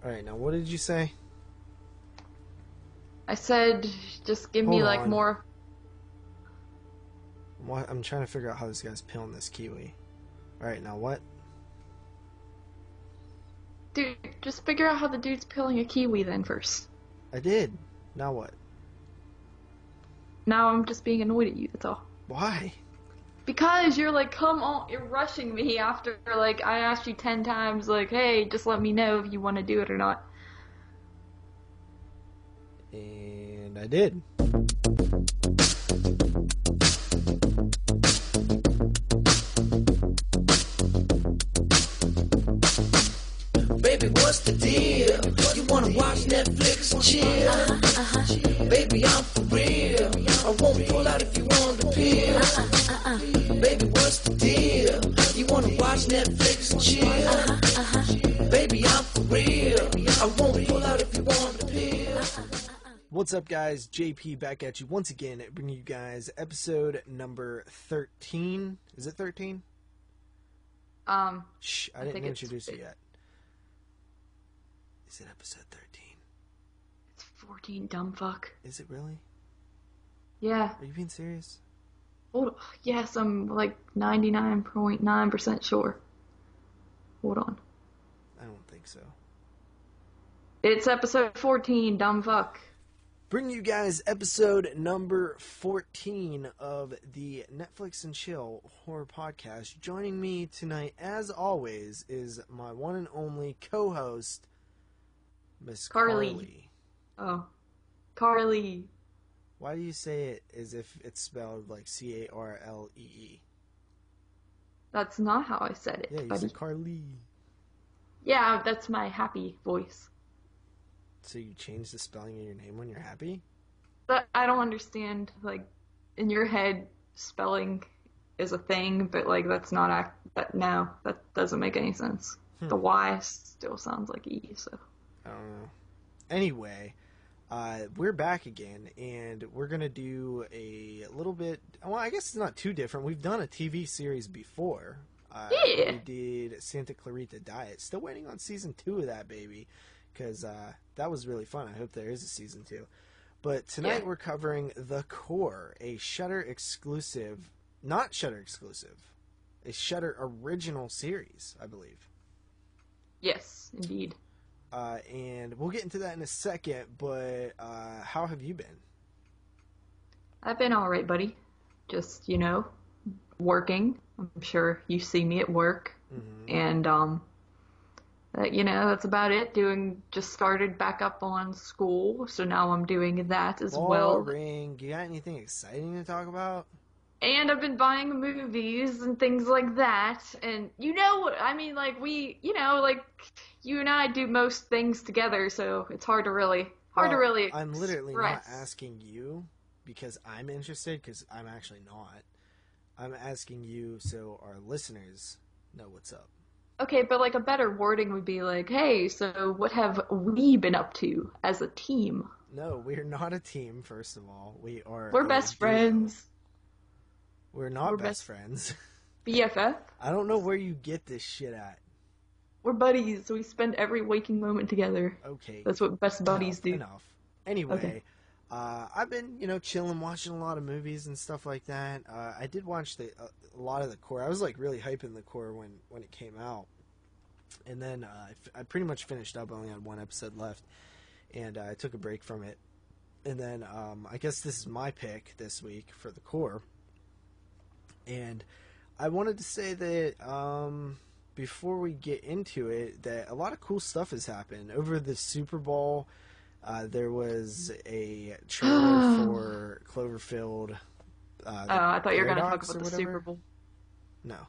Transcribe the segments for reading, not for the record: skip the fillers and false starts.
Alright, now what did you say? I said, just give Hold me like on. more. What? I'm trying to figure out how this guy's peeling this kiwi. Alright, now what? Dude, just figure out how the dude's peeling a kiwi then first. I did. Now what? Now I'm just being annoyed at you, that's all. Why? Because you're like, come on, you're rushing me after, like, I asked you 10 times, like, hey, just let me know if you want to do it or not. And I did. Baby, what's the deal? You wanna watch Netflix and chill? Baby, I'm for real. I won't pull out if you want the pill. Baby, what's the deal? You wanna watch Netflix and chill? Baby, I'm for real. I won't pull out if you want the pill. What's up, guys? JP back at you once again, bringing you guys episode number 13. Is it 13? Shh, I didn't introduce you yet. Is it episode 13? It's 14, dumb fuck. Is it really? Yeah. Are you being serious? Hold, yes, I'm like 99.9% sure. Hold on. I don't think so. It's episode 14, dumb fuck. Bringing you guys episode number 14 of the Netflix and Chill Horror Podcast. Joining me tonight, as always, is my one and only co-host, Miss Carly. Oh. Carly. Why do you say it as if it's spelled like Carlee? That's not how I said it, Yeah, you buddy. said Carly. Yeah, that's my happy voice. So you change the spelling of your name when you're happy? But I don't understand, like, in your head, spelling is a thing, but, like, that's not, no, that doesn't make any sense. The Y still sounds like E, so. I don't know. Anyway, we're back again, and we're going to do a little bit, well, I guess it's not too different. We've done a TV series before. Yeah. We did Santa Clarita Diet. Still waiting on season 2 of that, baby, because that was really fun. I hope there is a season 2. But tonight we're covering The Core, a Shudder exclusive, not Shudder exclusive, a Shudder original series, I believe. Yes, indeed. And we'll get into that in a second, but how have you been? I've been alright, buddy. Just, working. I'm sure you see me at work. Mm-hmm. And, that's about it. Just started back up on school, so now I'm doing that as well. Boring. You got anything exciting to talk about? And I've been buying movies and things like that. And you and I do most things together, so it's hard to really express. I'm literally not asking you because I'm interested, because I'm actually not. I'm asking you so our listeners know what's up. Okay, but like a better wording would be like, hey, so what have we been up to as a team? No, we're not a team, first of all. We're best friends. We're not best friends. BFF? I don't know where you get this shit at. We're buddies. We spend every waking moment together. Okay. That's what best buddies do. Enough. Anyway, okay. I've been, chilling, watching a lot of movies and stuff like that. I did watch a lot of The Core. I was like really hyping The Core when it came out. And then I pretty much finished up. I only had one episode left. And I took a break from it. And then I guess this is my pick this week for The Core. And I wanted to say that before we get into it, that a lot of cool stuff has happened. Over the Super Bowl, there was a trailer for Cloverfield. I thought you were going to talk about the Super Bowl. No.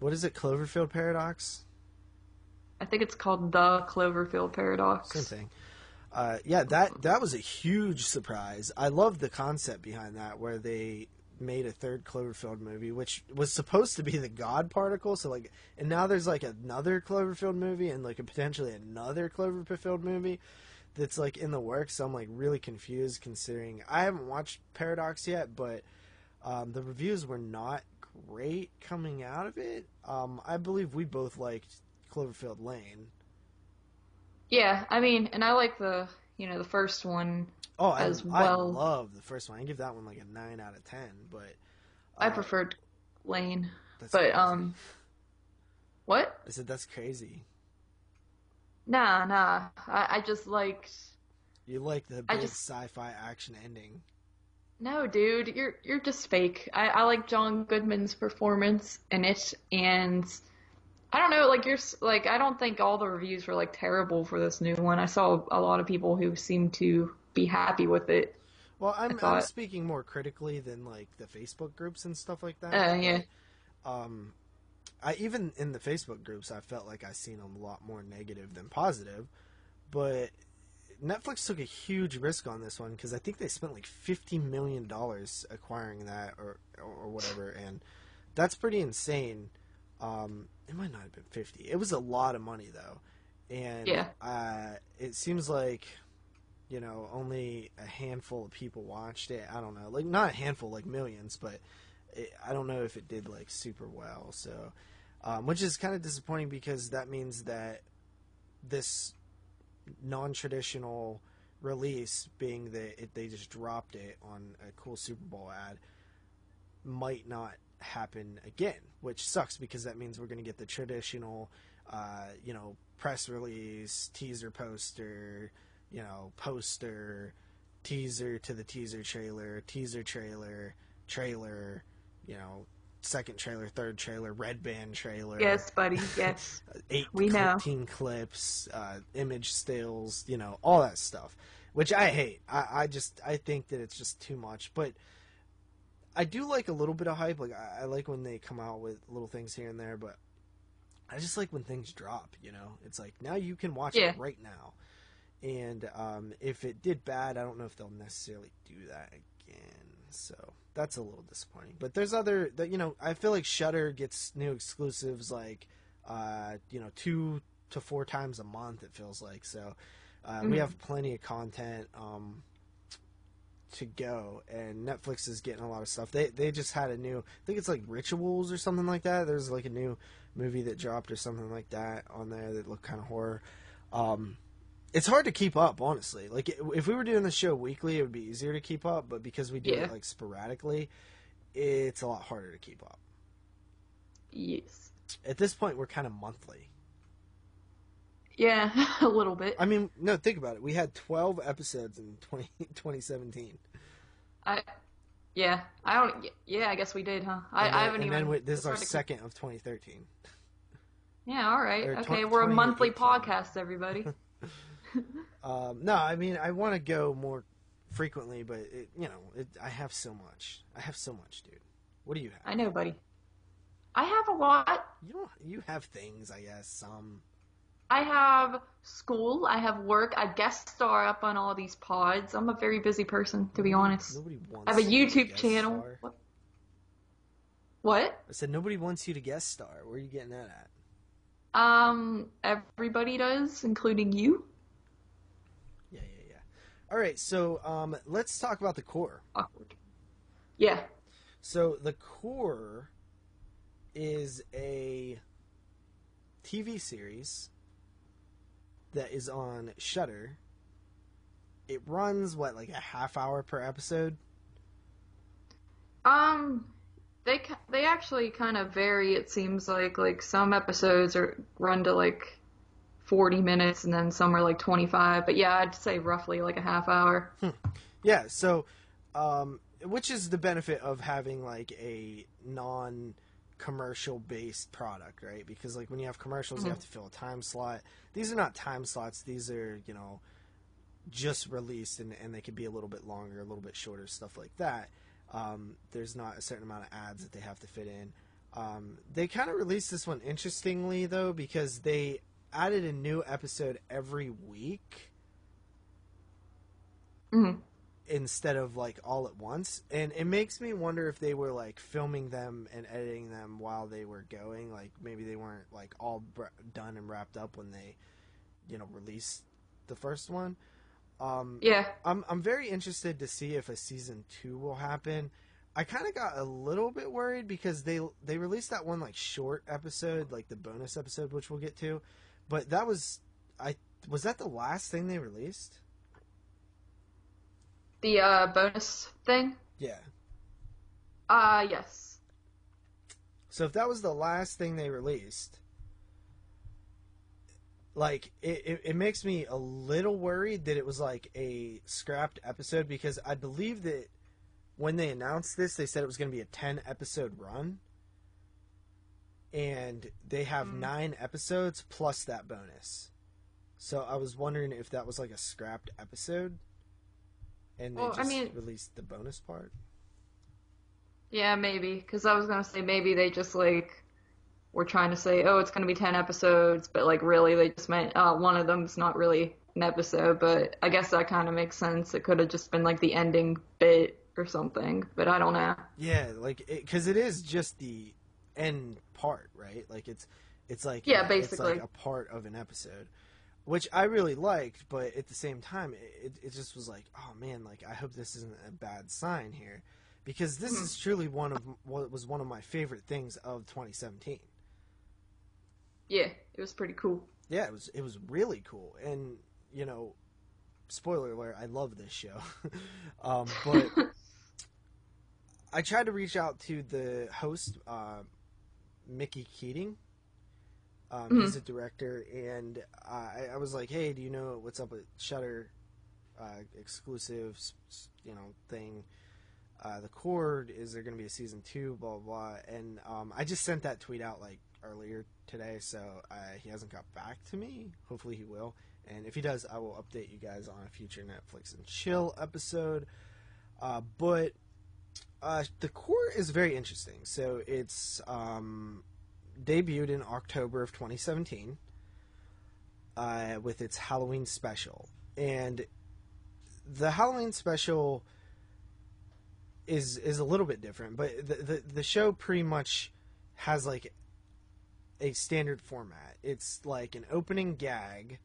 What is it, Cloverfield Paradox? I think it's called The Cloverfield Paradox. Same thing. That was a huge surprise. I love the concept behind that, where they made a third Cloverfield movie, which was supposed to be the God Particle. So and now there's like another Cloverfield movie and like potentially another Cloverfield movie that's like in the works. So I'm like really confused, considering I haven't watched Paradox yet, but the reviews were not great coming out of it. I believe we both liked Cloverfield Lane. Yeah, I mean, and I like the first one Oh, as I well. love the first one. I give that one like a 9 out of 10. But I uh, preferred Lane, that's but crazy. what? I said that's crazy. Nah. I just liked. You like the I big just sci-fi action ending. No, dude, you're just fake. I like John Goodman's performance in it, and I don't know, like like I don't think all the reviews were like terrible for this new one. I saw a lot of people who seemed to be happy with it. Well, I I'm thought, speaking more critically than like the Facebook groups and stuff like that. yeah, But I even in the Facebook groups, I felt like I seen a lot more negative than positive. But Netflix took a huge risk on this one because I think they spent like $50 million acquiring that or whatever, and that's pretty insane. It might not have been 50. It was a lot of money though, and yeah, it seems like only a handful of people watched it. I don't know, like not a handful, like millions, but I don't know if it did like super well. So, which is kind of disappointing because that means that this non-traditional release, being that they just dropped it on a cool Super Bowl ad, might not happen again, which sucks because that means we're going to get the traditional, press release, teaser poster, poster, teaser to the teaser trailer, second trailer, third trailer, red band trailer. yes, buddy, yes, 8 we know. teen clips, image stills, all that stuff, which I hate. I think that it's just too much, but I do like a little bit of hype. Like I like when they come out with little things here and there, but I just like when things drop. It's like now you can watch it right now. And if it did bad, I don't know if they'll necessarily do that again. So that's a little disappointing. But there's other that I feel like Shudder gets new exclusives like 2 to 4 times a month. It feels like so. We have plenty of content to go, and Netflix is getting a lot of stuff. They just had a new, I think it's like Rituals or something like that. There's like a new movie that dropped or something like that on there that looked kind of horror. It's hard to keep up, honestly. Like if we were doing the show weekly, it would be easier to keep up, but because we do it like sporadically, it's a lot harder to keep up. Yes. At this point, we're kind of monthly. Yeah, a little bit. I mean, no, think about it. We had 12 episodes in 2017. I guess we did, huh? I haven't even. This is our second of 2013. Yeah, all right. Or Okay, we're a monthly 2018. podcast, everybody. No, I mean, I want to go more frequently, but I have so much. Dude. What do you have? I know, buddy. I have a lot. You have things, I guess. Some. I have school. I have work. I guest star up on all these pods. I'm a very busy person, to be honest. Nobody wants. I have a you to YouTube guest channel. star. What? I said nobody wants you to guest star. Where are you getting that at? Everybody does, including you. Yeah. All right, so let's talk about the core. Awkward. Yeah. So the core is a TV series that is on Shudder. It runs like a half hour per episode. They actually kind of vary. It seems like some episodes run to like 40 minutes, and then some are like 25. But yeah, I'd say roughly like a half hour. Yeah. So, which is the benefit of having like a non-commercial based product, right? Because like when you have commercials, you have to fill a time slot. These are not time slots. These are just released, and they could be a little bit longer, a little bit shorter, stuff like that. There's not a certain amount of ads that they have to fit in. They kind of released this one interestingly, though, because they added a new episode every week instead of like all at once. And it makes me wonder if they were like filming them and editing them while they were going. Like maybe they weren't like all done and wrapped up when they, released the first one. Yeah. I'm very interested to see if a season 2 will happen. I kind of got a little bit worried because they released that one like short episode, like the bonus episode, which we'll get to, but that was, I Was that the last thing they released? The bonus thing? Yeah. Yes. So if that was the last thing they released, like, it makes me a little worried that it was like a scrapped episode, because I believe that when they announced this, they said it was going to be a 10-episode run. And they have 9 episodes plus that bonus. So I was wondering if that was like a scrapped episode. And they just released the bonus part. Yeah, maybe. Because I was going to say maybe they just, like, were trying to say, oh, it's going to be 10 episodes. But, like, really they just meant one of them's not really an episode. But I guess that kind of makes sense. It could have just been, like, the ending bit or something. But I don't know. Yeah, like, because it is just the end part, right? Like, it's like, yeah, basically, it's like a part of an episode, which I really liked, but at the same time it just was like, oh man, like, I hope this isn't a bad sign here, because this is truly one of my favorite things of 2017. Yeah, it was pretty cool. Yeah, it was really cool. And, you know, spoiler alert, I love this show. But I tried to reach out to the host, Mickey Keating. He's a director, and I was like, hey, do you know what's up with Shudder exclusive, thing? The Cord, is there going to be a season 2, blah, blah, blah. And I just sent that tweet out, like, earlier today, so he hasn't got back to me. Hopefully he will. And if he does, I will update you guys on a future Netflix and Chill episode. But The Core is very interesting. So it's debuted in October of 2017 with its Halloween special. And the Halloween special is a little bit different, but the show pretty much has like a standard format. It's like an opening gag,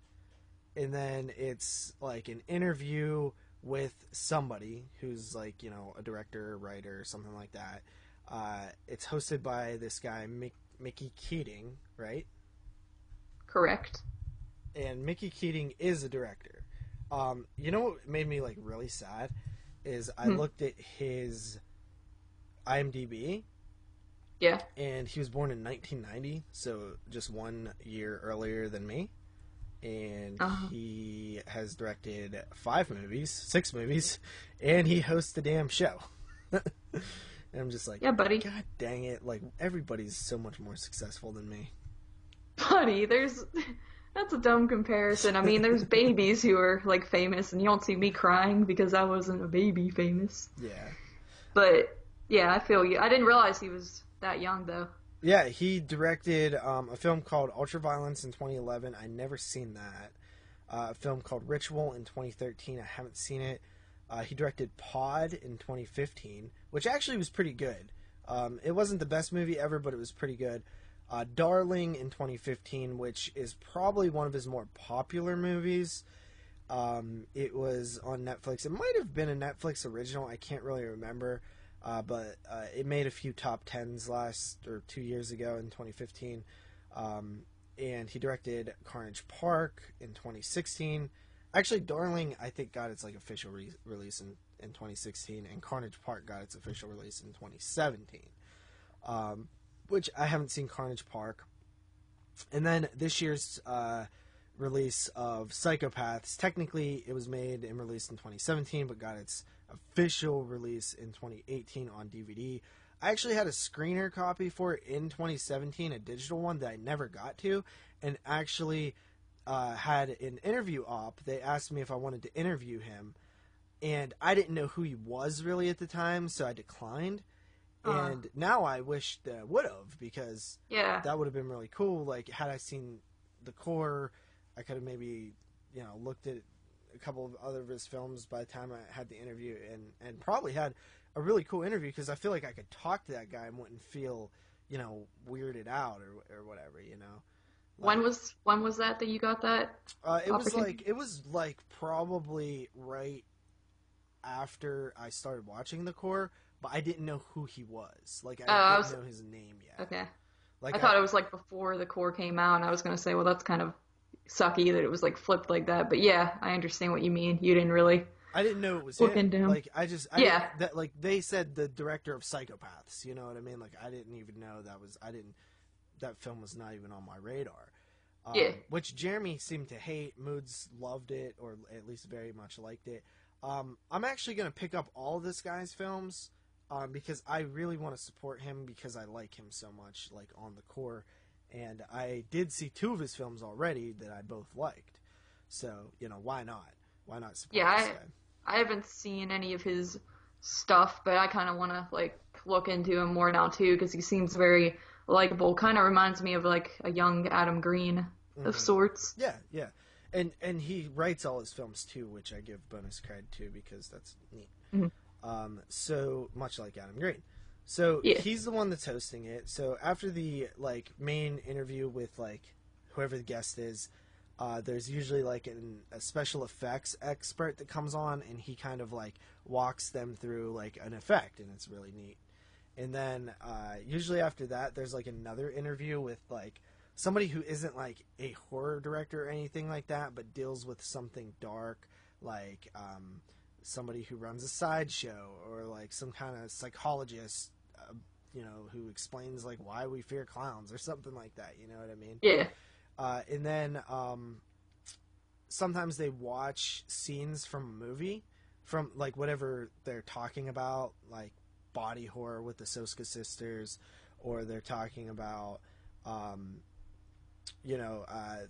and then it's like an interview with somebody who's like, you know, a director, writer, or something like that. It's hosted by this guy, Mickey Keating, right? Correct. And Mickey Keating is a director. You know what made me like really sad is I looked at his IMDb. Yeah. And he was born in 1990, so just 1 year earlier than me. And he has directed 6 movies, and he hosts the damn show. And I'm just like, yeah, buddy. God dang it. Like, everybody's so much more successful than me. Buddy, that's a dumb comparison. I mean, there's babies who are, like, famous, and you don't see me crying because I wasn't a baby famous. Yeah. But, yeah, I feel you. I didn't realize he was that young, though. Yeah, he directed a film called Ultraviolence in 2011. I never seen that. A film called Ritual in 2013. I haven't seen it. He directed Pod in 2015, which actually was pretty good. It wasn't the best movie ever, but it was pretty good. Darling in 2015, which is probably one of his more popular movies. It was on Netflix. It might have been a Netflix original. I can't really remember. But it made a few top 10s 2 years ago in 2015. And he directed Carnage Park in 2016. Actually, Darling, I think, got its like official release in 2016, and Carnage Park got its official release in 2017. Which I haven't seen Carnage Park. And then this year's release of Psychopaths. Technically, it was made and released in 2017, but got its official release in 2018 on DVD. I actually had a screener copy for it in 2017, a digital one that I never got to, and actually had an interview op. They asked me if I wanted to interview him, and I didn't know who he was really at the time, so I declined. And now I wish that I would have, because that would have been really cool. Like, had I seen The Core, I could have maybe, you know, looked at a couple of other of his films by the time I had the interview, and probably had a really cool interview, because I feel like I could talk to that guy and wouldn't feel, you know, weirded out or whatever, you know. Like, when was that you got that? It was like probably right after I started watching The Core, but I didn't know who he was. Like, I didn't know his name yet. Okay. Like, I thought it was like before The Core came out, and I was going to say, well, that's kind of sucky that it was like flipped like that. But yeah, I understand what you mean. You didn't really I didn't know it was look him. into him. Like Yeah. that like they said the director of Psychopaths. You know what I mean? Like I didn't even know that film was not even on my radar. Yeah. Which Jeremy seemed to hate. Moods loved it, or at least very much liked it. I'm actually going to pick up all this guy's films because I really want to support him because I like him so much, like on the core. And I did see 2 of his films already that I both liked. So, why not? Why not support this guy? I haven't seen any of his stuff, but I kind of want to like look into him more now too because he seems very likable. Kind of reminds me of like a young Adam Green of sorts. Yeah. And he writes all his films too, which I give bonus credit to because that's neat. Mm-hmm. So much like Adam Green. So he's the one that's hosting it. So after the like main interview with like whoever the guest is, there's usually like a special effects expert that comes on, and he kind of like walks them through like an effect, and it's really neat. And then usually after that, there's like another interview with like somebody who isn't like a horror director or anything like that, but deals with something dark, like somebody who runs a sideshow or like some kind of psychologist, who explains like why we fear clowns or something like that. You know what I mean? Yeah. And then sometimes they watch scenes from a movie, from like whatever they're talking about, like body horror with the Soska sisters, or they're talking about,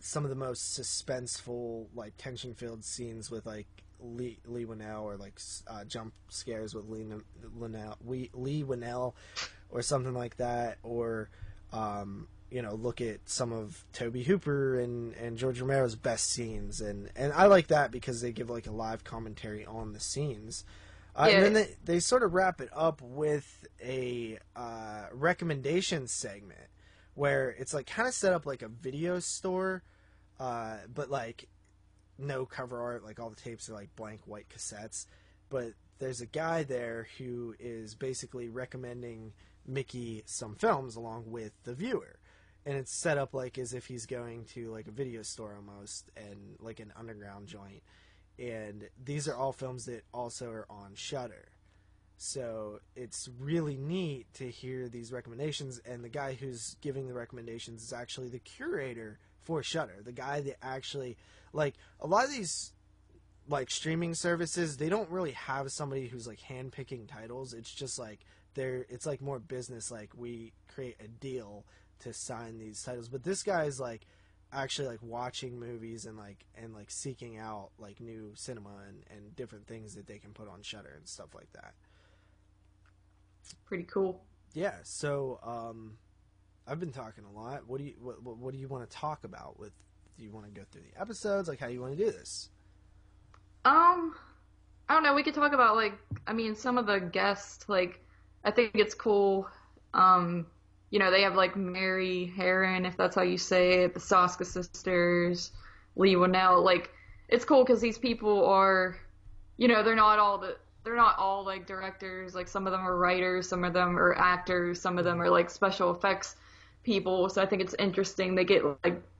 some of the most suspenseful, like tension-filled scenes with like Lee Winnell, or like jump scares with Lee Winnell, or something like that, or look at some of Tobe Hooper and George Romero's best scenes, and I like that because they give like a live commentary on the scenes. And then they sort of wrap it up with a recommendation segment where it's like kind of set up like a video store, but like no cover art, like all the tapes are like blank white cassettes, but there's a guy there who is basically recommending Mickey some films along with the viewer. And it's set up like as if he's going to like a video store almost, and like an underground joint. And these are all films that also are on Shudder. So it's really neat to hear these recommendations, and the guy who's giving the recommendations is actually the curator for Shudder. The guy that actually, like, a lot of these like streaming services, they don't really have somebody who's like handpicking titles. It's just like it's like more business, like we create a deal to sign these titles. But this guy is like actually like watching movies and seeking out like new cinema and different things that they can put on Shudder and stuff like that. Pretty cool. Yeah, so I've been talking a lot. What do you want to talk about? Do you want to go through the episodes? Like, how do you want to do this? I don't know. We could talk about some of the guests. Like, I think it's cool. They have like Mary Herron, if that's how you say it, the Soska sisters, Lee Winnell. Like, it's cool because these people are, they're not all like directors. Like, some of them are writers, some of them are actors, some of them are like special effects people. So I think it's interesting.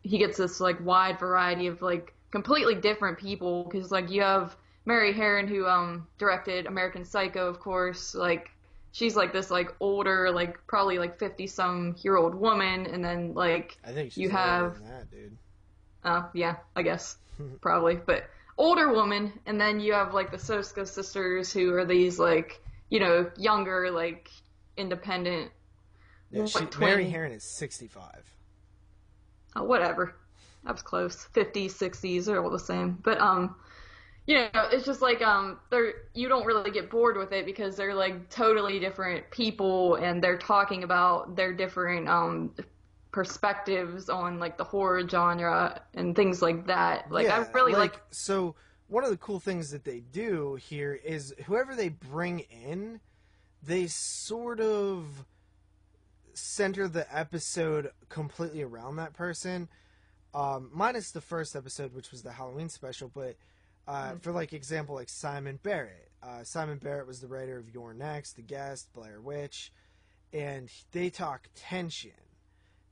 He gets this like wide variety of like completely different people, because like you have Mary Herron, who directed American Psycho, of course. Like, she's like this like older, like probably like 50-some-year-old woman, and then like I think she's you have older than that, dude. Yeah, I guess probably, but older woman, and then you have like the Soska sisters, who are these like younger, like independent. Yeah, Mary Herron is 65. Oh, whatever. That was close. 50s, 60s, they're all the same. But it's just like you don't really get bored with it because they're like totally different people, and they're talking about their different perspectives on like the horror genre and things like that. Like, yeah, I really like. So one of the cool things that they do here is whoever they bring in, they sort of center the episode completely around that person, minus the first episode, which was the Halloween special. But for like example, like Simon Barrett. Simon Barrett was the writer of You're Next, The Guest, Blair Witch, and they talk tension.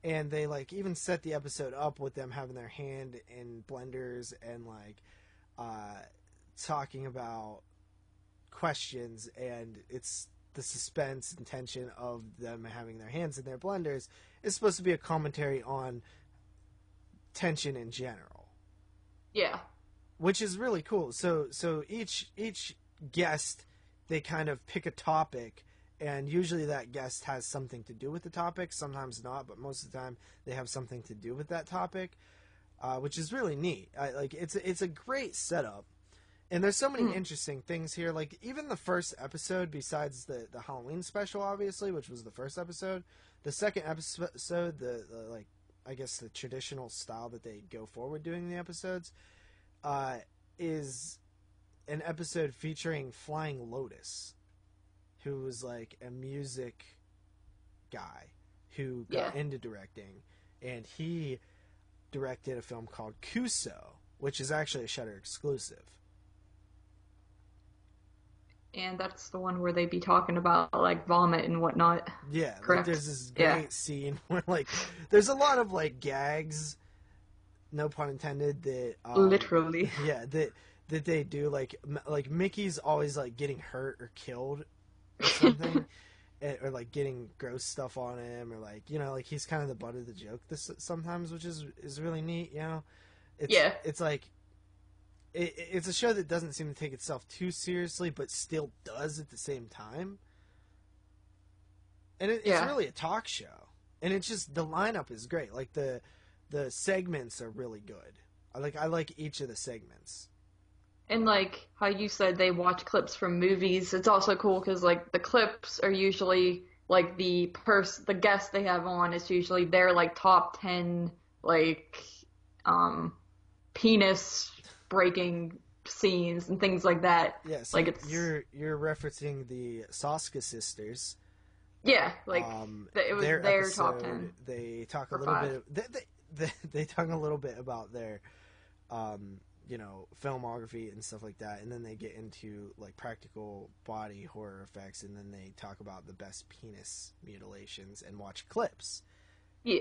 and they like even set the episode up with them having their hand in blenders and like talking about questions, and it's the suspense and tension of them having their hands in their blenders is supposed to be a commentary on tension in general. Yeah. Which is really cool. So each guest, they kind of pick a topic, and usually that guest has something to do with the topic. Sometimes not, but most of the time they have something to do with that topic, which is really neat. It's a great setup. And there's so many interesting things here. Like, even the first episode, besides the Halloween special, obviously, which was the first episode, the second episode, the like, I guess the traditional style that they go forward doing the episodes, is an episode featuring Flying Lotus, who was, like, a music guy who got into directing. And he directed a film called Kuso, which is actually a Shudder exclusive. And that's the one where they be talking about, like, vomit and whatnot. Yeah, correct. Like, there's this great scene where, like, there's a lot of, like, gags, no pun intended, that... literally. Yeah, that they do. Like Mickey's always, like, getting hurt or killed or something. Or, like, getting gross stuff on him. Or, like, you know, like, he's kind of the butt of the joke sometimes, which is really neat, you know? It's like... It's a show that doesn't seem to take itself too seriously, but still does at the same time. And it's really a talk show. And it's just, the lineup is great. Like, the segments are really good. I like each of the segments. And, like, how you said they watch clips from movies, it's also cool because, like, the clips are usually, like, the guest they have on is usually their, like, top 10, like, penis breaking scenes and things like that. Yeah, so like it's you're referencing the Soska sisters. Yeah, like it was their episode, top 10. They talk a little bit. They talk a little bit about their, you know, filmography and stuff like that, and then they get into like practical body horror effects, and then they talk about the best penis mutilations and watch clips. Yeah,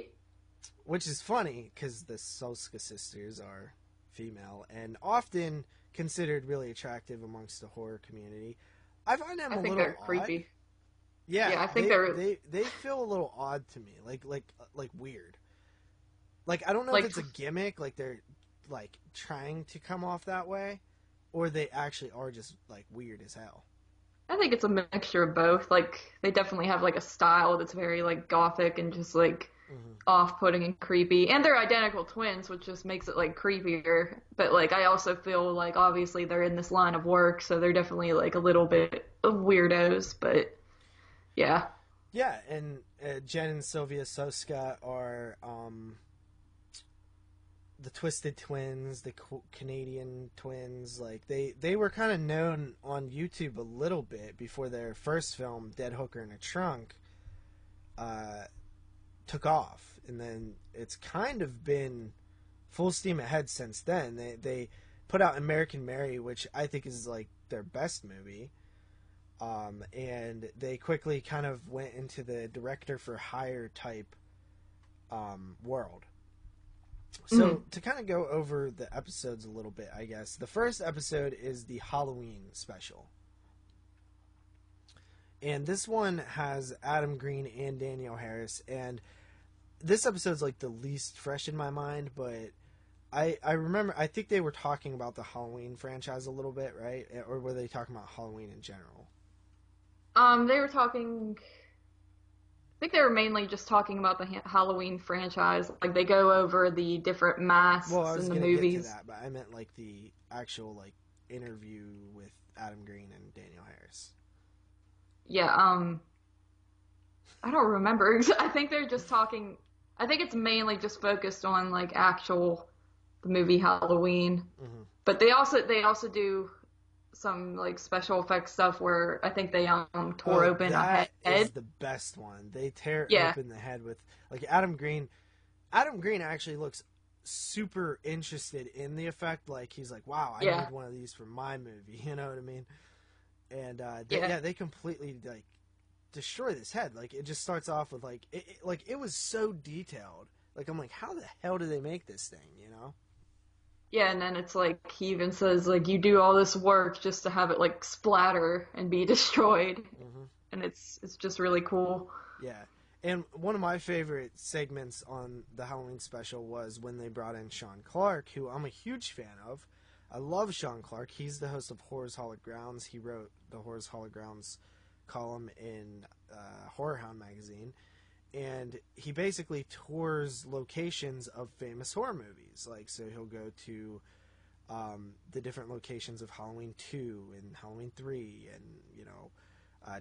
which is funny because the Soska sisters are female and often considered really attractive amongst the horror community. I find them a little they're odd. Creepy. Yeah, I think they feel a little odd to me, like weird. Like, I don't know like, if it's a gimmick, like they're like trying to come off that way, or they actually are just like weird as hell. I think it's a mixture of both. Like, they definitely have like a style that's very like gothic and just like off-putting and creepy, and they're identical twins, which just makes it like creepier. But like, I also feel like obviously they're in this line of work, so they're definitely like a little bit of weirdos. But yeah, and Jen and Sylvia Soska are the Twisted Twins, the Canadian twins. Like, they were kind of known on YouTube a little bit before their first film, Dead Hooker in a Trunk, took off, and then it's kind of been full steam ahead since then. They put out American Mary, which I think is like their best movie, and they quickly kind of went into the director for hire type world. So to kind of go over the episodes a little bit, I guess the first episode is the Halloween special. And this one has Adam Green and Danielle Harris, and this episode's like the least fresh in my mind, but I remember, I think they were talking about the Halloween franchise a little bit, right? Or were they talking about Halloween in general? They were talking, I think they were mainly just talking about the Halloween franchise. Like, they go over the different masks in the movies. Get to that, but I meant like the actual like interview with Adam Green and Danielle Harris. Yeah, I don't remember. I think they're just talking. I think it's mainly just focused on like the movie Halloween. But they also do some like special effects stuff where I think they tore open a head. That is the best one. They tear open the head with like Adam Green. Adam Green actually looks super interested in the effect. Like, he's like, wow, I need one of these for my movie. You know what I mean? And they completely like destroy this head. Like, it just starts off with, like, it was so detailed. Like, I'm like, how the hell do they make this thing, you know? Yeah, and then it's like he even says like you do all this work just to have it like splatter and be destroyed, and it's just really cool. Yeah, and one of my favorite segments on the Halloween special was when they brought in Sean Clark, who I'm a huge fan of. I love Sean Clark. He's the host of Horror's Hallowed Grounds. He wrote the Horror's Hallowed Grounds column in Horror Hound magazine. And he basically tours locations of famous horror movies. Like, so he'll go to the different locations of Halloween 2 and Halloween 3 and, you know,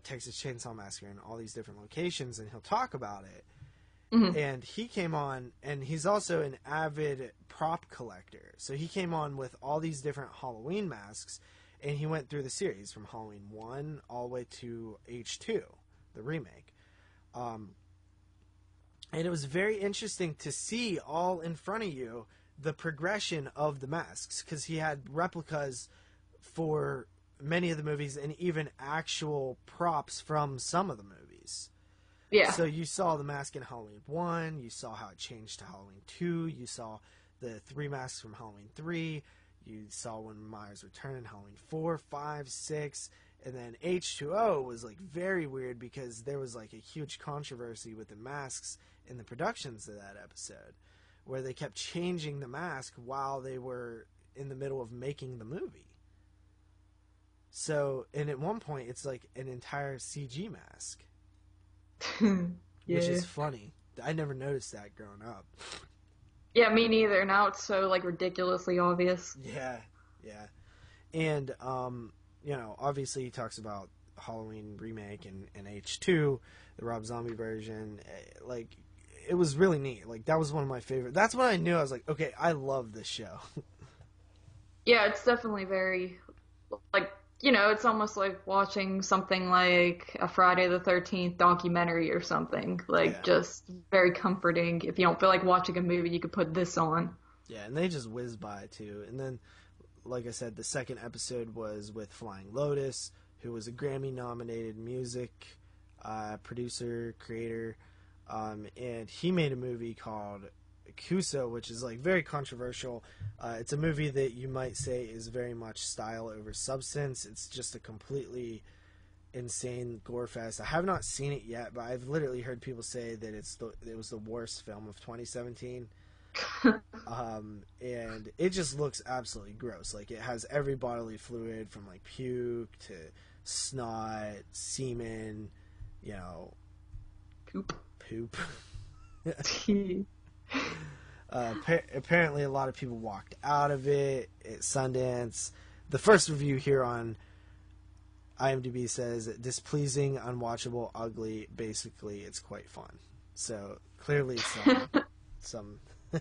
Texas Chainsaw Massacre and all these different locations, and he'll talk about it. And he came on, and he's also an avid prop collector. So he came on with all these different Halloween masks, and he went through the series from Halloween 1 all the way to H2, the remake. And it was very interesting to see all in front of you the progression of the masks, because he had replicas for many of the movies and even actual props from some of the movies. Yeah. So you saw the mask in Halloween 1, you saw how it changed to Halloween 2, you saw the 3 masks from Halloween 3, you saw when Myers returned in Halloween 4, 5, 6, and then H2O was like very weird because there was like a huge controversy with the masks in the productions of that episode, where they kept changing the mask while they were in the middle of making the movie. So, and at one point, it's like an entire CG mask, which is funny. I never noticed that growing up. Yeah, me neither. Now it's so like ridiculously obvious. Yeah. And, you know, obviously he talks about Halloween remake and H2, the Rob Zombie version. Like, it was really neat. Like, that was one of my favorite. That's when I knew I was like, okay, I love this show. Yeah, it's definitely very, like, you know, it's almost like watching something like a Friday the 13th documentary or something. Like, just very comforting. If you don't feel like watching a movie, you could put this on. Yeah, and they just whiz by, too. And then, like I said, the second episode was with Flying Lotus, who was a Grammy-nominated music producer, creator. And he made a movie called Kuso, which is like very controversial. It's a movie that you might say is very much style over substance. It's just a completely insane gore fest. I have not seen it yet, but I've literally heard people say that it was the worst film of 2017. And it just looks absolutely gross. Like, it has every bodily fluid from like puke to snot, semen, you know, poop. Apparently a lot of people walked out of it at Sundance. The first review here on IMDb says displeasing, unwatchable, ugly. Basically, it's quite fun. So clearly some a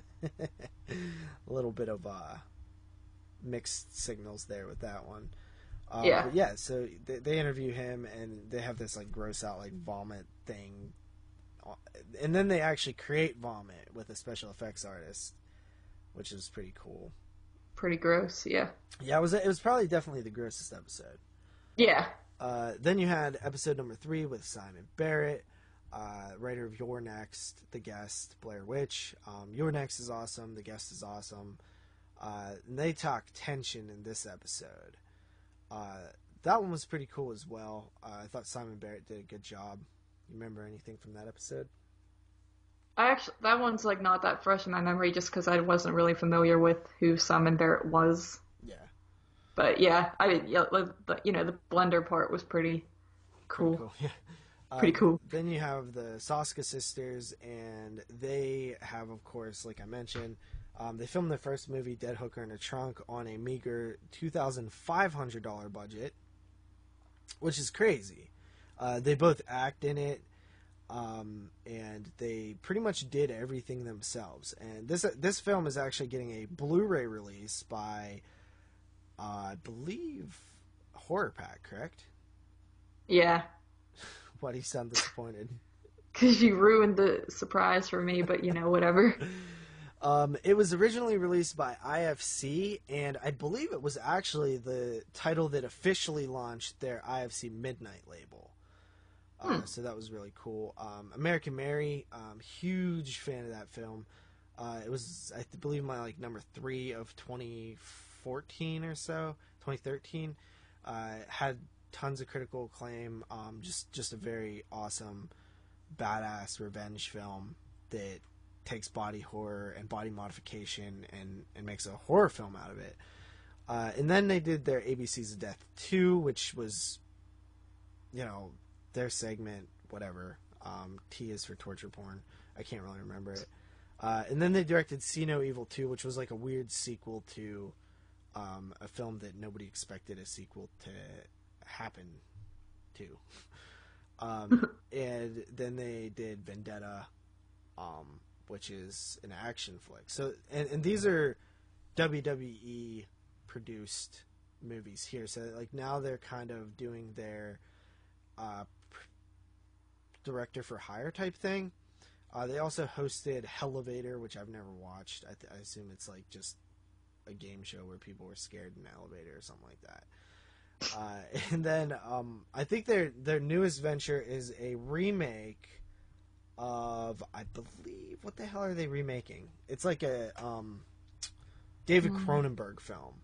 little bit of mixed signals there with that one. But yeah, so they interview him, and they have this like gross out like vomit thing, and then they actually create vomit with a special effects artist, which is pretty cool. Pretty gross, yeah. Yeah, it was probably definitely the grossest episode. Yeah. Then you had episode number 3 with Simon Barrett, writer of You're Next, The Guest, Blair Witch. You're Next is awesome. The Guest is awesome. And they talk tension in this episode. That one was pretty cool as well. I thought Simon Barrett did a good job. You remember anything from that episode? That one's like not that fresh in my memory just because I wasn't really familiar with who Simon Barrett was. Yeah. But yeah, the blender part was pretty cool. Pretty cool, yeah. Pretty cool. Then you have the Soska sisters, and they have, of course, like I mentioned, they filmed their first movie, Dead Hooker in a Trunk, on a meager $2,500 budget, which is crazy. They both act in it, and they pretty much did everything themselves. And this film is actually getting a Blu-ray release by, I believe, Horror Pack, correct? Yeah. Why do you sound disappointed? Because you ruined the surprise for me, but whatever. It was originally released by IFC, and I believe it was actually the title that officially launched their IFC Midnight label. So that was really cool. American Mary, huge fan of that film. It was, I believe, my like number 3 of 2014 or so, 2013. Had tons of critical acclaim. Just a very awesome, badass revenge film that takes body horror and body modification and makes a horror film out of it. And then they did their ABCs of Death 2, which was, their segment, whatever. T is for torture porn. I can't really remember it. And then they directed See No Evil 2, which was like a weird sequel to a film that nobody expected a sequel to happen to. And then they did Vendetta, which is an action flick. So, and these are WWE produced movies here. So, like, now they're kind of doing their director for hire type thing. They also hosted Hellevator, which I've never watched. I assume it's like just a game show where people were scared in an elevator or something like that. And then I think their newest venture is a remake of, I believe, what the hell are they remaking? It's like a David Cronenberg film.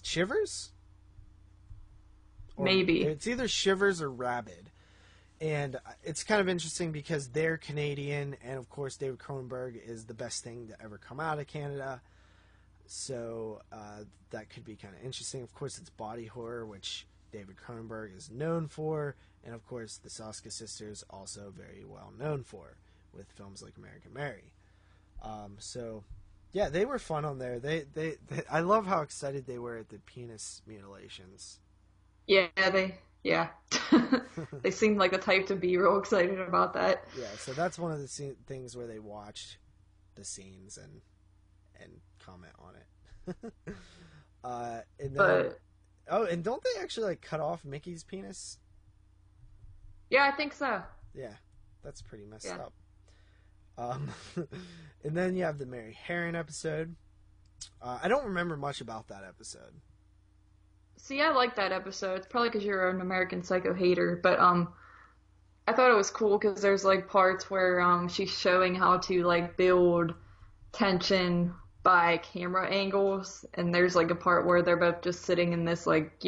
Shivers? Or Maybe. It's either Shivers or Rabid. And it's kind of interesting because they're Canadian, and of course David Cronenberg is the best thing to ever come out of Canada. So that could be kind of interesting. Of course, it's body horror, which David Cronenberg is known for, and of course the Soska sisters also very well known for with films like American Mary. So yeah, they were fun on there. They I love how excited they were at the penis mutilations. Yeah, they seemed like the type to be real excited about that. Yeah, so that's one of the things where they watched the scenes and comment on it. And then, and don't they actually like cut off Mickey's penis? Yeah, I think so. Yeah, that's pretty messed up. And then you have the Mary Herron episode. I don't remember much about that episode. See, I like that episode. It's probably because you're an American Psycho hater, but I thought it was cool because there's like parts where she's showing how to like build tension by camera angles, and there's like a part where they're both just sitting in this like,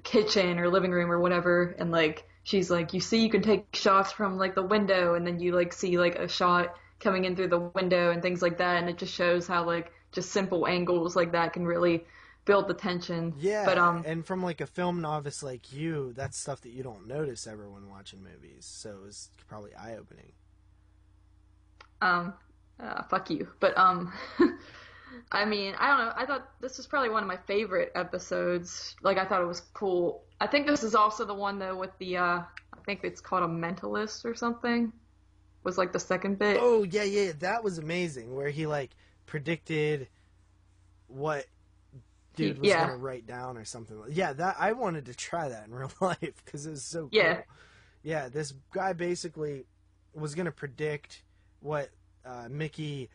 kitchen or living room or whatever, and like she's like, you see, you can take shots from like the window, and then you like see like a shot coming in through the window and things like that, and it just shows how like just simple angles like that can really build the tension. Yeah, but and from like a film novice like you, that's stuff that you don't notice ever when watching movies, so it was probably eye-opening. Fuck you. But I mean, I don't know, I thought this was probably one of my favorite episodes. Like, I thought it was cool. I think this is also the one though with the I think it's called a mentalist or something, was like the second bit. Oh yeah, that was amazing, where he like predicted what dude was gonna write down or something. Yeah, that I wanted to try that in real life because it was so cool. Yeah, this guy basically was gonna predict what Mickey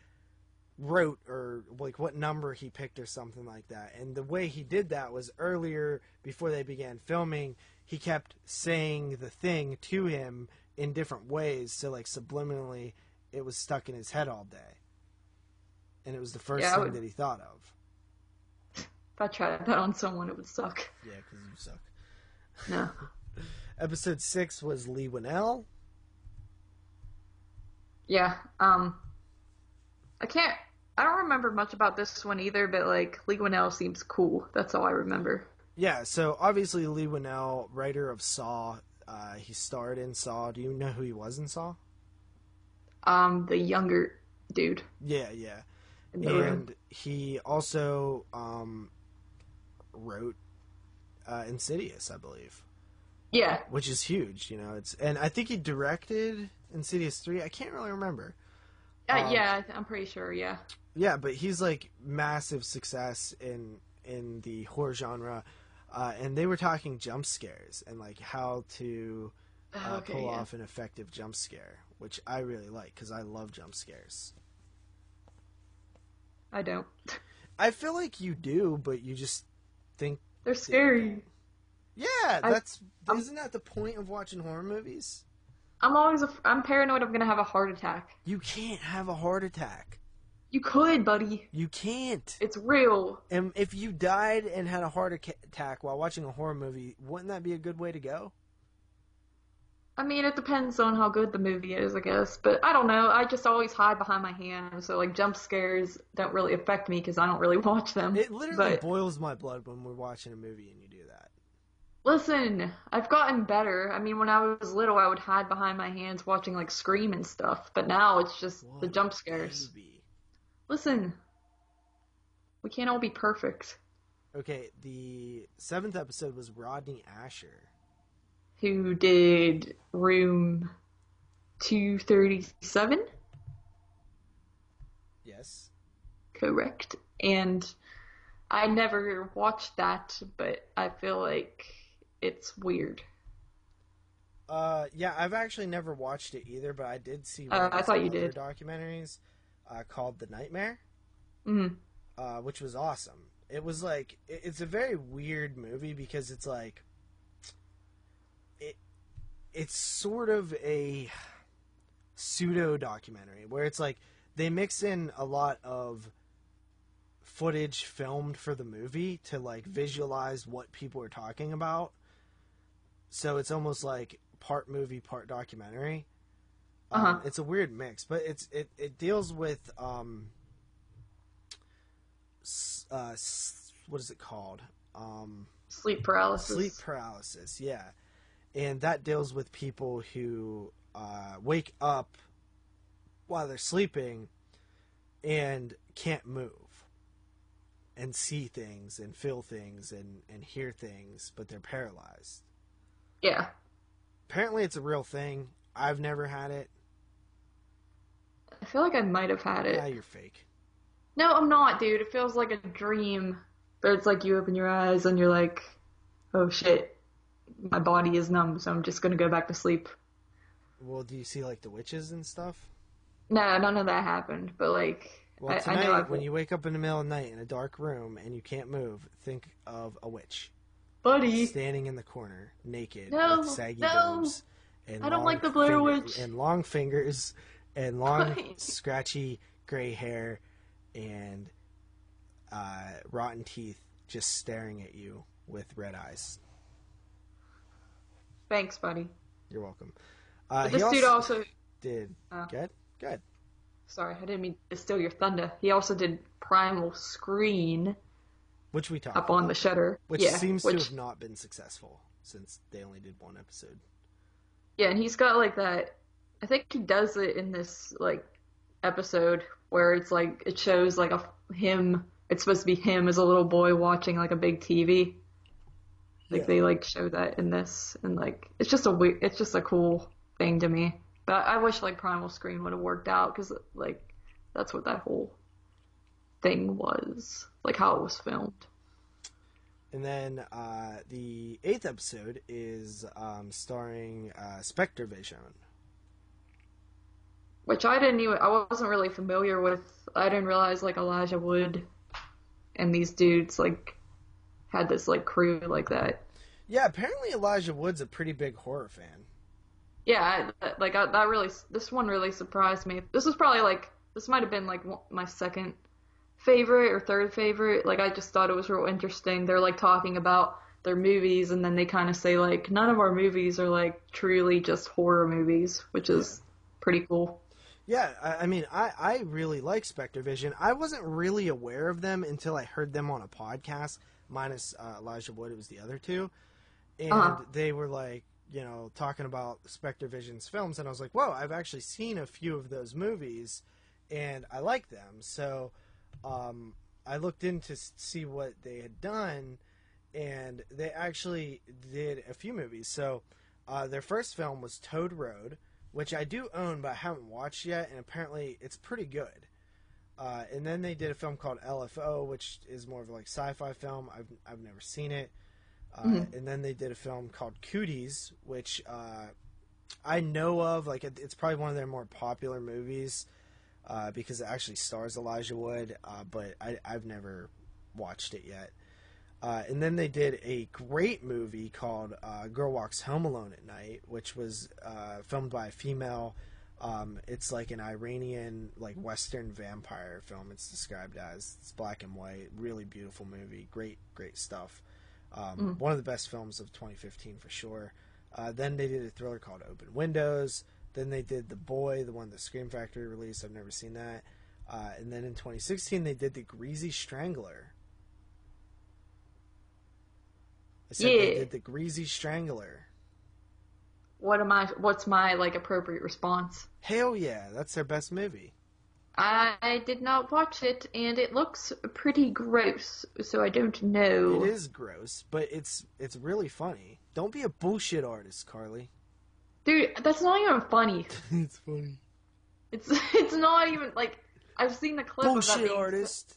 wrote, or like what number he picked or something like that. And the way he did that was earlier, before they began filming, he kept saying the thing to him in different ways, so like subliminally it was stuck in his head all day. And it was the first thing that he thought of. If I tried that on someone, it would suck. Yeah, because you suck. No. Episode 6 was Lee Winnell. Yeah, I don't remember much about this one either, but like Lee Winnell seems cool. That's all I remember. Yeah, so obviously Lee Winnell, writer of Saw, he starred in Saw. Do you know who he was in Saw? The younger dude. Yeah. And he also wrote Insidious, I believe. Yeah. Which is huge, and I think he directed Insidious 3. I can't really remember. I'm pretty sure, yeah. Yeah, but he's like massive success in the horror genre, and they were talking jump scares and like how to pull off an effective jump scare, which I really like because I love jump scares. I don't. I feel like you do, but you just think They're scary. Yeah, isn't that the point of watching horror movies? I'm paranoid I'm gonna have a heart attack. You can't have a heart attack. You could, buddy. You can't. It's real. And if you died and had a heart attack while watching a horror movie, wouldn't that be a good way to go? I mean, it depends on how good the movie is, I guess. But I don't know. I just always hide behind my hands, so like jump scares don't really affect me because I don't really watch them. It literally boils my blood when we're watching a movie and you do that. Listen, I've gotten better. I mean, when I was little, I would hide behind my hands watching like Scream and stuff. But now it's just the jump scares. Baby. Listen, we can't all be perfect. Okay, the 7th episode was Rodney Asher, who did Room 237? Yes. Correct. And I never watched that, but I feel like it's weird. Yeah, I've actually never watched it either, but I did see I thought you other did. documentaries called The Nightmare, which was awesome. It was like, it's a very weird movie because it's like, it's sort of a pseudo documentary where it's like they mix in a lot of footage filmed for the movie to like visualize what people are talking about. So it's almost like part movie, part documentary. It's a weird mix, but it deals with what is it called? Sleep paralysis. Sleep paralysis, yeah. And that deals with people who wake up while they're sleeping and can't move and see things and feel things and hear things, but they're paralyzed. Yeah. Apparently it's a real thing. I've never had it. I feel like I might have had it. Yeah, you're fake. No, I'm not, dude. It feels like a dream. But it's like you open your eyes and you're like, oh shit, my body is numb, so I'm just gonna go back to sleep. Well, do you see like the witches and stuff? No, none of that happened. But like, well, I know when you wake up in the middle of the night in a dark room and you can't move, think of a witch. Buddy. Standing in the corner, naked, with saggy boobs. And I don't like the Blair Witch. And long fingers, and long, scratchy gray hair, and rotten teeth just staring at you with red eyes. Thanks, buddy. You're welcome. This dude also did. Good. Sorry, I didn't mean to steal your thunder. He also did Primal Screen, which we talked up on the Shudder, which seems to have not been successful since they only did one episode. Yeah, and he's got like that. I think he does it in this like episode where it's like it shows like him. It's supposed to be him as a little boy watching like a big TV. Like they like show that in this, and like it's just a cool thing to me. But I wish like Primal Screen would have worked out because like that's what that whole thing was, like how it was filmed. And then the 8th episode is starring Spectre Vision, which I wasn't really familiar with. I didn't realize like Elijah Wood and these dudes like had this like crew like that. Yeah, apparently Elijah Wood's a pretty big horror fan. Yeah, this one really surprised me. This might have been like my second favorite or third favorite. Like I just thought it was real interesting. They're like talking about their movies, and then they kind of say like none of our movies are like truly just horror movies, which is pretty cool. Yeah, I mean, I really like Spectre Vision. I wasn't really aware of them until I heard them on a podcast, minus Elijah Wood. It was the other two. And they were like, you know, talking about Spectre Vision's films, and I was like, whoa, I've actually seen a few of those movies, and I like them. So I looked in to see what they had done, and they actually did a few movies. So their first film was Toad Road, which I do own, but I haven't watched yet, and apparently it's pretty good. And then they did a film called LFO, which is more of like sci-fi film. I've never seen it. And then they did a film called Cooties, which I know of. Like it's probably one of their more popular movies because it actually stars Elijah Wood, but I've never watched it yet. And then they did a great movie called Girl Walks Home Alone at Night, which was filmed by a female. It's like an Iranian, like Western vampire film. It's described as. It's black and white, really beautiful movie. Great stuff. One of the best films of 2015 for sure. Then they did a thriller called Open Windows. Then they did The Boy, the one that Scream Factory released. I've never seen that. And then in 2016 they did The Greasy Strangler. I said they did The Greasy Strangler. What's my like appropriate response? Hell yeah, that's their best movie. I did not watch it, and it looks pretty gross, so I don't know. It is gross, but it's really funny. Don't be a bullshit artist, Carly. Dude, that's not even funny. It's funny. It's not even like I've seen the clip Bullshit of that being artist.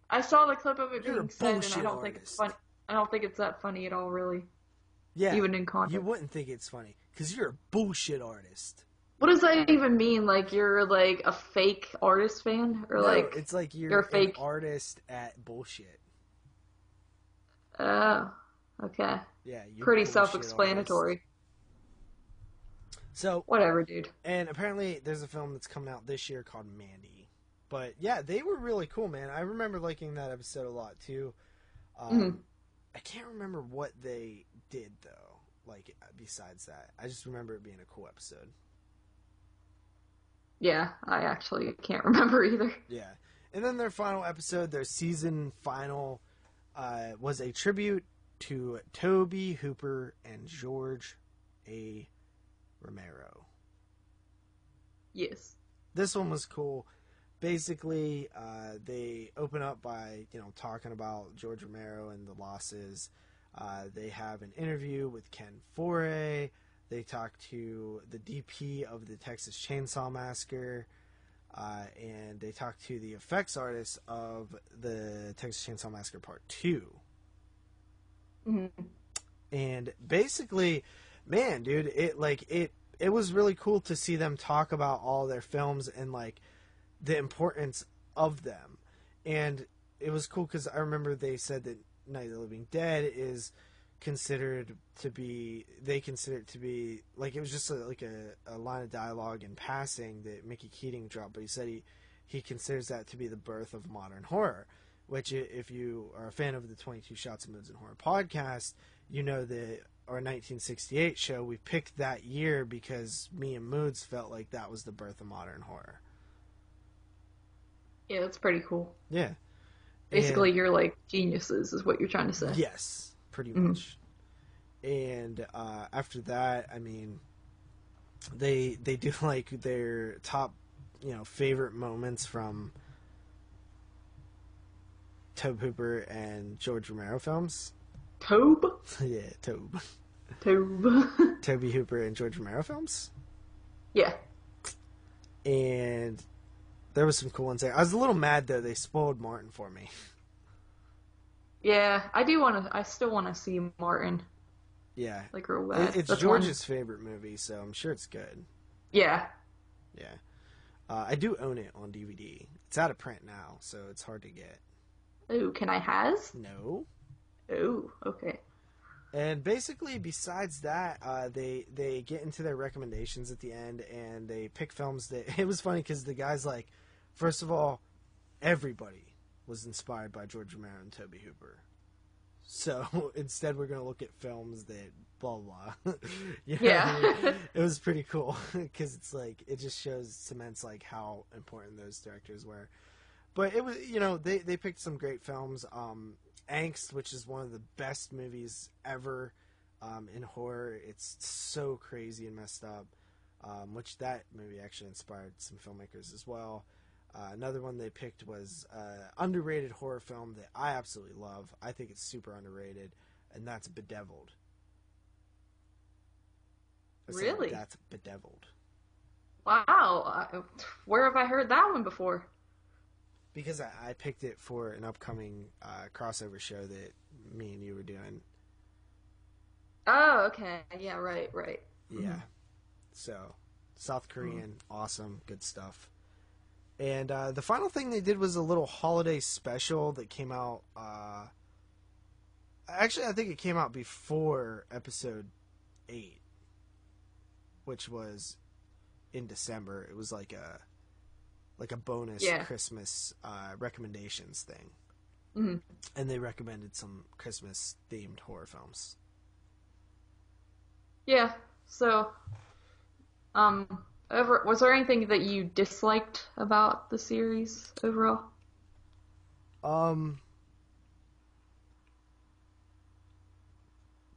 I saw the clip of it You're being a said, and bullshit I don't think it's artist. funny. I don't think it's that funny at all, really. Yeah, Even in context. you wouldn't think it's funny because you're a bullshit artist. What does that even mean? Like you're like a fake artist fan, or No, like it's like you're a an fake artist at bullshit. Oh, okay. Yeah, you're Pretty bullshit self-explanatory. artist. So, Whatever, dude. and apparently there's a film that's coming out this year called Mandy. But yeah, they were really cool, man. I remember liking that episode a lot too. I can't remember what they did though. Like besides that, I just remember it being a cool episode. Yeah, I actually can't remember either. Yeah, and then their final episode, their season final, was a tribute to Toby Hooper and George A. Romero. Yes. This one was cool. Basically, they open up by, talking about George Romero and the losses. They have an interview with Ken Foray. They talk to the DP of the Texas Chainsaw Massacre. And they talk to the effects artist of the Texas Chainsaw Massacre Part 2. Mm-hmm. And basically, man, dude, it was really cool to see them talk about all their films and, like, the importance of them. And it was cool because I remember they said that Night of the Living Dead is considered to be, they consider it to be, like, it was just a line of dialogue in passing that Mickey Keating dropped, but he said he considers that to be the birth of modern horror, which, if you are a fan of the 22 Shots of Moods and Horror podcast, you know that our 1968 show, we picked that year because me and Moods felt like that was the birth of modern horror. Yeah, that's pretty cool. Yeah. Basically, you're like geniuses, is what you're trying to say. Yes, pretty much. And after that, I mean, they do like their top, favorite moments from Tobe Hooper and George Romero films. Tobe? Yeah, Tobe. Tobe Hooper and George Romero films. Yeah. And there was some cool ones there. I was a little mad though; they spoiled Martin for me. Yeah, I still want to see Martin. Yeah, like real bad. It's That's George's favorite movie, so I'm sure it's good. Yeah. Yeah, I do own it on DVD. It's out of print now, so it's hard to get. Ooh, can I has? No. Ooh, okay. And basically, besides that, they get into their recommendations at the end, and they pick films that... It was funny, because the guy's like, first of all, everybody was inspired by George Romero and Tobe Hooper. So, instead, we're going to look at films that blah, blah. Yeah. It was pretty cool, because it's like, it just cements, like, how important those directors were. But it was, they picked some great films. Angst, which is one of the best movies ever in horror. It's so crazy and messed up, which that movie actually inspired some filmmakers as well. Another one they picked was underrated horror film that I absolutely love. I think it's super underrated, and that's Bedeviled. Really? That's Bedeviled. Wow. Where have I heard that one before? Because I picked it for an upcoming crossover show that me and you were doing. Oh, okay. Yeah, right. Yeah. So, South Korean, awesome, good stuff. And the final thing they did was a little holiday special that came out Actually, I think it came out before episode 8, which was in December. It was like a bonus Christmas recommendations thing. Mm-hmm. And they recommended some Christmas themed horror films. Yeah. So, was there anything that you disliked about the series overall?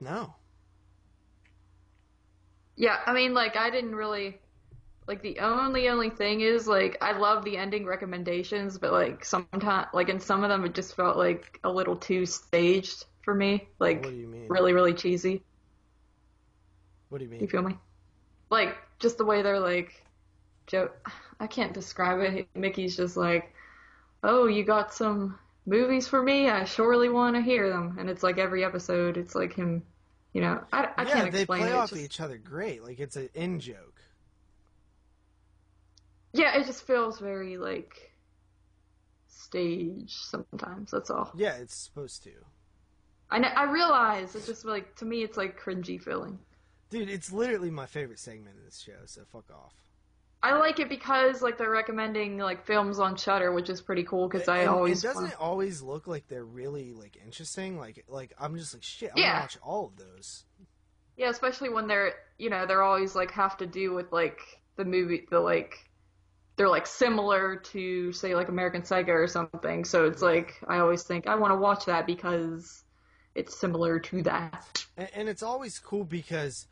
No. Yeah, I mean, like, I didn't really, like, the only thing is, like, I love the ending recommendations, but, like, sometimes, like, in some of them, it just felt, like, a little too staged for me. Like, What do you mean? really, really cheesy. What do you mean? You feel me? Like, just the way they're, like, I can't describe it. Mickey's just like, oh, you got some movies for me? I surely want to hear them. And it's, like, every episode, it's, like, him, you know, I can't explain it. Yeah, they play off just... each other great. Like, it's an in-joke. Yeah, it just feels very, like, staged sometimes, that's all. Yeah, it's supposed to. I realize, it's just, like, to me, it's, like, cringy feeling. Dude, it's literally my favorite segment of this show, so fuck off. I like it because, like, they're recommending, like, films on Shudder, which is pretty cool, because I always... Doesn't it always look like they're really, like, interesting? Like I'm just like, shit, I'm gonna watch all of those. Yeah, especially when they're, you know, they're always, like, have to do with, like, the movie, they're, like, similar to, say, like, American Psycho or something, so it's, like, I always think, I want to watch that because it's similar to that. And it's always cool because...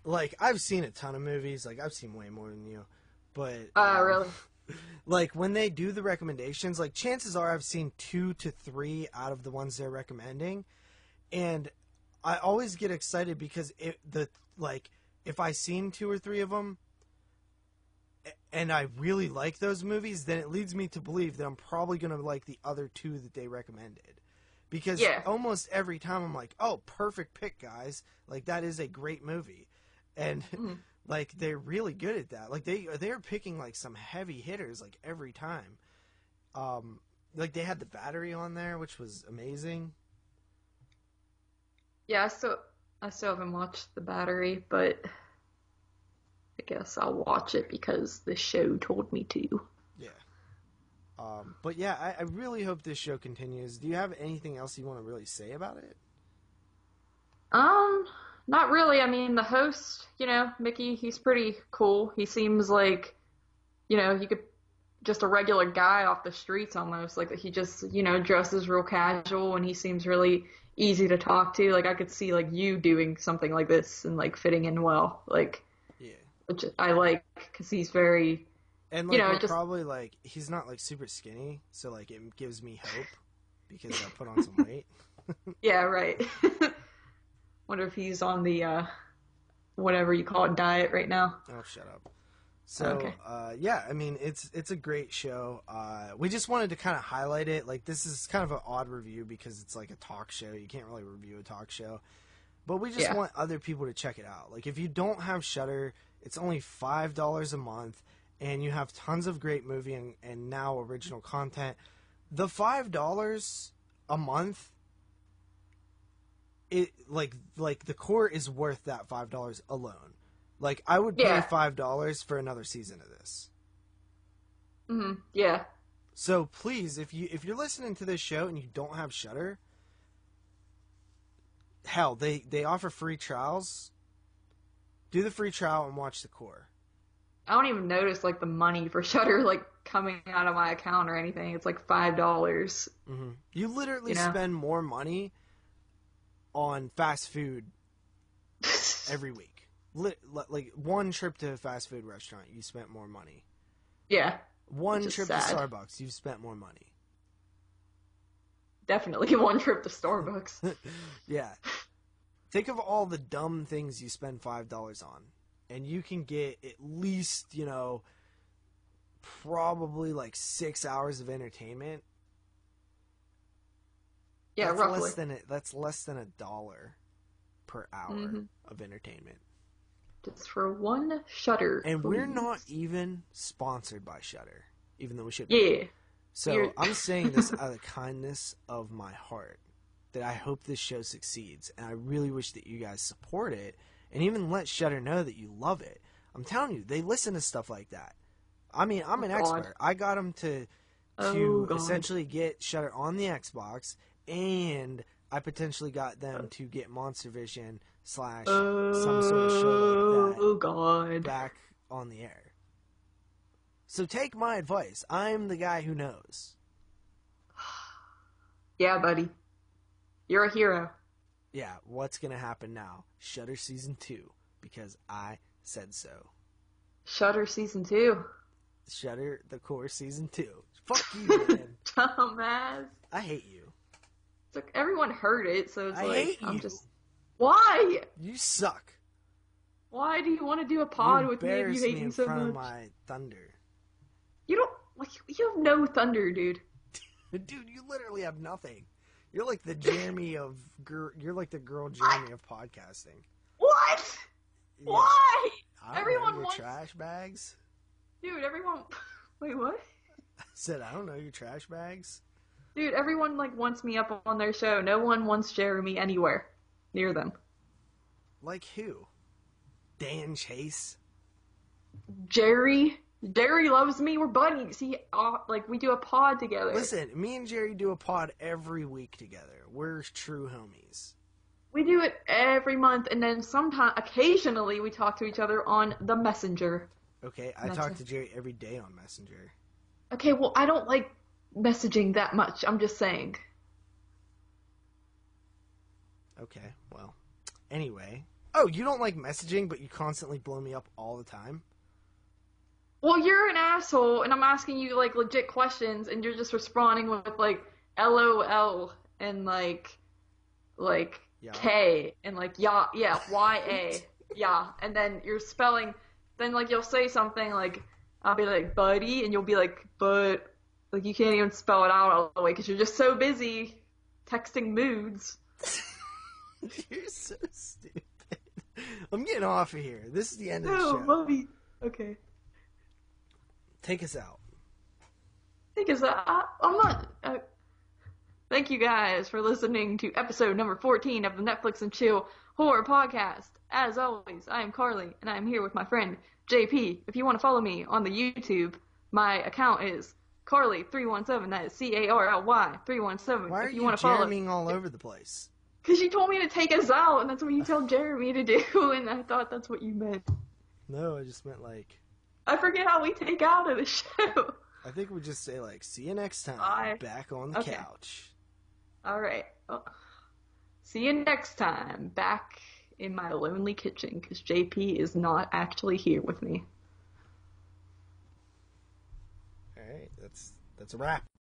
Like, I've seen a ton of movies. Like, I've seen way more than you. But... Really? Like, when they do the recommendations, like, chances are I've seen 2 to 3 out of the ones they're recommending. And I always get excited because, if I've seen 2 or 3 of them, and I really like those movies, then it leads me to believe that I'm probably going to like the other 2 that they recommended. Because almost every time I'm like, oh, perfect pick, guys. Like, that is a great movie. And, like, they're really good at that. Like, they're picking, like, some heavy hitters, like, every time. Like, they had The Battery on there, which was amazing. Yeah, I still haven't watched The Battery, but I guess I'll watch it because the show told me to. Yeah. But, yeah, I really hope this show continues. Do you have anything else you want to really say about it? Not really. I mean, the host, you know, Mickey, he's pretty cool. He seems like, you know, he could just a regular guy off the streets almost. Like, he just, you know, dresses real casual and he seems really easy to talk to. Like, I could see, like, you doing something like this and, like, fitting in well. Like, yeah. Which I like because he's very, and, like, you know, we're probably, like, he's not, like, super skinny. So, like, it gives me hope because I put on some weight. Yeah, right. Wonder if he's on the, whatever you call it, diet right now. Oh, shut up. So, okay. Yeah, I mean, it's a great show. We just wanted to kind of highlight it. Like, this is kind of an odd review because it's like a talk show. You can't really review a talk show. But we just want other people to check it out. Like, if you don't have Shudder, it's only $5 a month, and you have tons of great movie and now original content. The $5 a month... It like the core is worth that $5 alone. Like, I would pay $5 for another season of this. Yeah. So please, if you're listening to this show and you don't have Shudder, hell, they offer free trials. Do the free trial and watch the core. I don't even notice, like, the money for Shudder, like, coming out of my account or anything. It's like $5. You literally spend more money on fast food every week. Like, one trip to a fast food restaurant, you spent more money. Yeah. One trip to Starbucks, you've spent more money. Definitely one trip to Starbucks. Yeah. Think of all the dumb things you spend $5 on. And you can get at least, you know, probably like 6 hours of entertainment. Yeah, that's roughly. That's less than $1 per hour of entertainment. Just for one Shudder. And we're not even sponsored by Shudder, even though we should be. Yeah. So I'm saying this out of the kindness of my heart. that I hope this show succeeds, and I really wish that you guys support it, and even let Shudder know that you love it. I'm telling you, they listen to stuff like that. I mean, I'm an expert. I got them to essentially get Shudder on the Xbox, and I potentially got them to get Monster Vision / some sort of show like that back on the air. So take my advice. I'm the guy who knows. Yeah, buddy. You're a hero. Yeah, what's going to happen now? Shudder Season 2, because I said so. Shudder Season 2. Shudder the Core Season 2. Fuck you, man. Dumbass. I hate you. It's like everyone heard it, so it's I hate you. Why? You suck. Why do you want to do a pod with me if you hate me so much? In front of my thunder. You don't, like, you have no thunder, dude. Dude, you literally have nothing. You're like the Jeremy of you're like the girl Jeremy of podcasting. What? Yeah. Why? Everyone wants trash bags. Dude, everyone. Wait, what? I said I don't know your trash bags. Dude, everyone like wants me up on their show. No one wants Jeremy anywhere near them. Like who? Dan Chase. Jerry loves me. We're buddies. We do a pod together. Listen, me and Jerry do a pod every week together. We're true homies. We do it every month, and then occasionally, we talk to each other on the Messenger. Okay, I talk to Jerry every day on Messenger. Okay, well, I don't like messaging that much. I'm just saying. Okay, well, anyway. Oh, you don't like messaging, but you constantly blow me up all the time? Well, you're an asshole, and I'm asking you, like, legit questions, and you're just responding with, like, LOL, and, like, yeah. K, and, like, yeah, YA, yeah, and then you're spelling, then, like, you'll say something, like, I'll be like, buddy, and you'll be like, but, like, you can't even spell it out all the way, because you're just so busy texting moods. You're so stupid. I'm getting off of here. This is the end of the show. Buddy. Okay. Take us out. I'm not. Thank you guys for listening to episode number 14 of the Netflix and Chill Horror Podcast. As always, I am Carly, and I am here with my friend JP. If you want to follow me on the YouTube, my account is Carly317. That is CARLY317. Why are if you want to Jeremying all over the place? Because you told me to take us out, and that's what you tell Jeremy to do, and I thought that's what you meant. No, I just meant like... I forget how we take out of the show. I think we just say like, see you next time, back on the couch. Alright. Well, see you next time, back in my lonely kitchen, because JP is not actually here with me. Alright, that's a wrap.